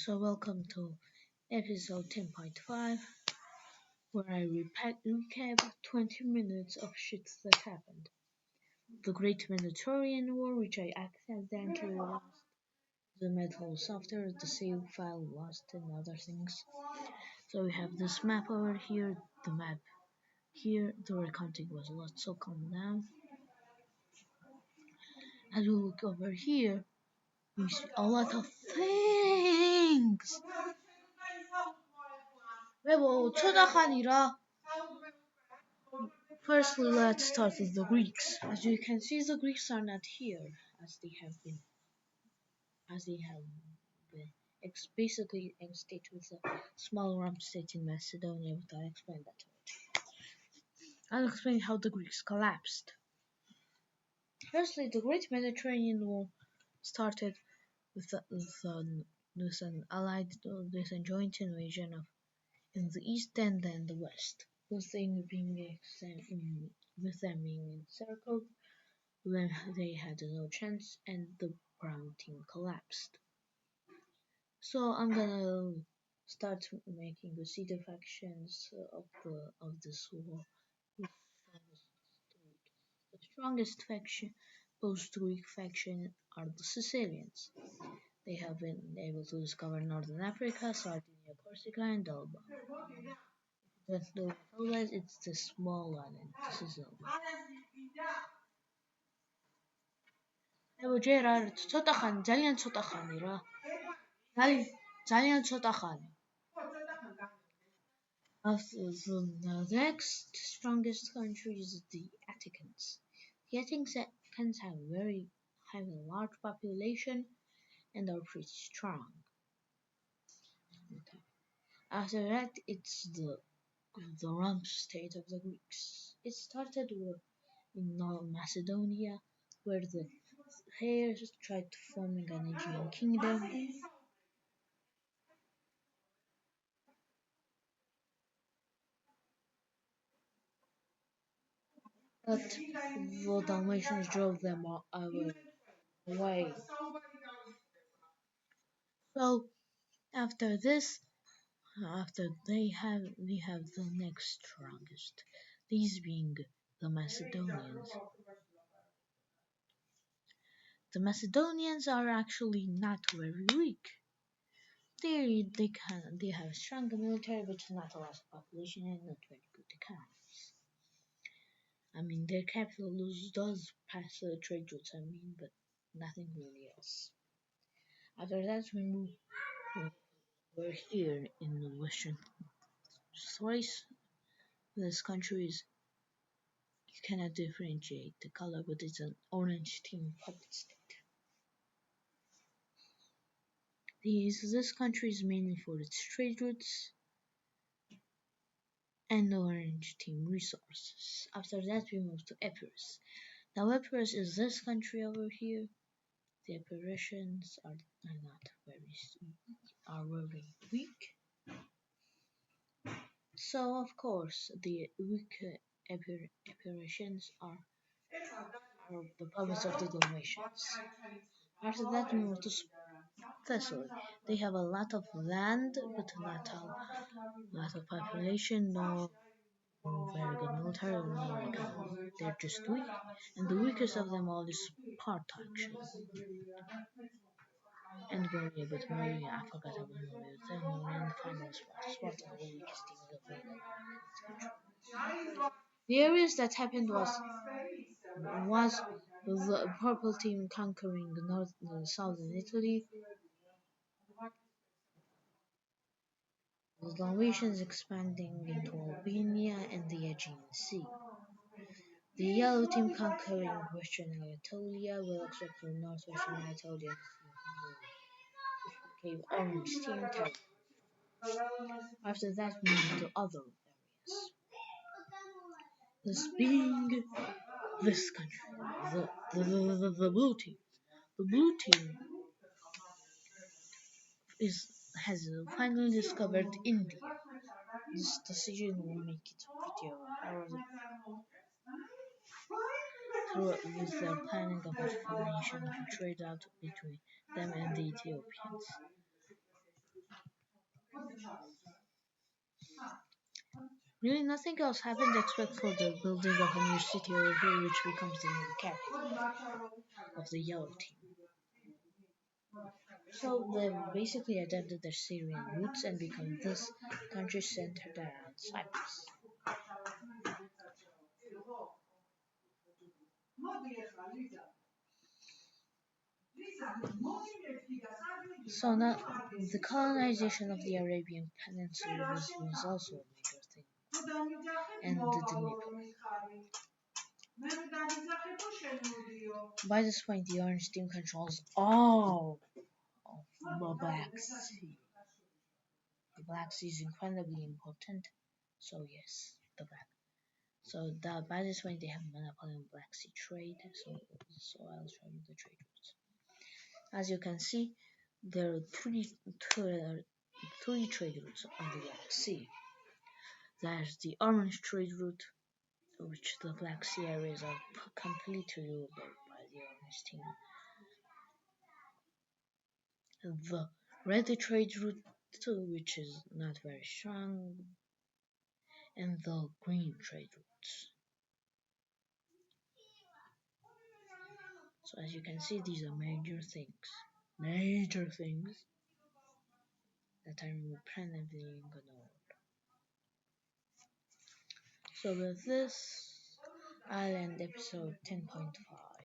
So welcome to episode 10.5, where I recap 20 minutes of shit that happened. The Great Mediterranean War, which I accidentally lost, the metal software, the save file lost, and other things. So we have this map over here, the map here, the recording was lost, so calm down. As we look over here, we see a lot of things! Firstly, let's start with the Greeks. As you can see, the Greeks are not here, as they have been basically a state with a small rump state in Macedonia. But I'll explain that later. I'll explain how the Greeks collapsed. Firstly, the Great Mediterranean War started with a joint invasion of in the east and then the west, with them being encircled. When they had no chance and the brown team collapsed. So I'm gonna start making the cedar factions of this war. The strongest faction, post-Greek faction, are the Sicilians. They have been able to discover northern Africa, Sardinia, Corsica, and Elba. That's the otherwise it's the small island. This is Elba. Ջերար ცოტა խანი, ძალიან ცოტა ხანი რა. ძალიან ცოტა ხანი. The next strongest country is the Atticans. The Atticans have a large population and are pretty strong. Okay. After that, it's the rump state of the Greeks. It started in North Macedonia, where the heirs tried to form an Aegean kingdom. But the Dalmatians drove them away. So after this, we have the next strongest, these being the Macedonians. The Macedonians are actually not very weak. They have a strong military, but not a lot of population and not very good economies. I mean, their capital does pass the trade routes. But nothing really else. After that, we're here in the Western Thrace. This country is you cannot differentiate the color, but it's an orange team puppet state. This country is mainly for its trade routes and orange team resources. After that, we move to Epirus. Now, Epirus is this country over here. The Epiricians are very weak. So, of course, the weak Epiricians are the puppets of the Dalmatians. After that, we move to Thessaly. They have a lot of land, but not a lot of population, no very good military, no economy. They're just weak, and the weakest of them all is Sparta, actually. And Maria, but Maria, I forgot about Maria. Then Maria and the final Sparta. Sparta is the weakest team of the country. The areas that happened was the purple team conquering southern Italy, the Dalmatians expanding into Albania and the Aegean Sea, the yellow team conquering western Anatolia, while extracting northwestern Anatolia became orange team territory. After that, we moved to other areas. This being this country, the blue team. The blue team has finally discovered India. This decision will make it pretty with their planning of a formation of a trade route between them and the Ethiopians. Really, nothing else happened except for the building of a new city over here, which becomes the new capital of the yellow team. So they basically adapted their Syrian roots and become this country centered around Cyprus. So now the colonization of the Arabian Peninsula was also a major thing, and the Dnieper. By this point, the Orange team controls all of the Black Sea. The Black Sea is incredibly important, so yes, the Black. So by this point, they have monopoly on Black Sea trade. So I'll show you the trade routes. As you can see, there are three trade routes on the Black Sea. There's the Orange trade route, which the Black Sea areas are completely ruled by the Orange team. The Red trade route, which is not very strong, and the Green trade routes. So as you can see, these are major things that I'm permanently ignored. So with this, I'll end episode 10.5.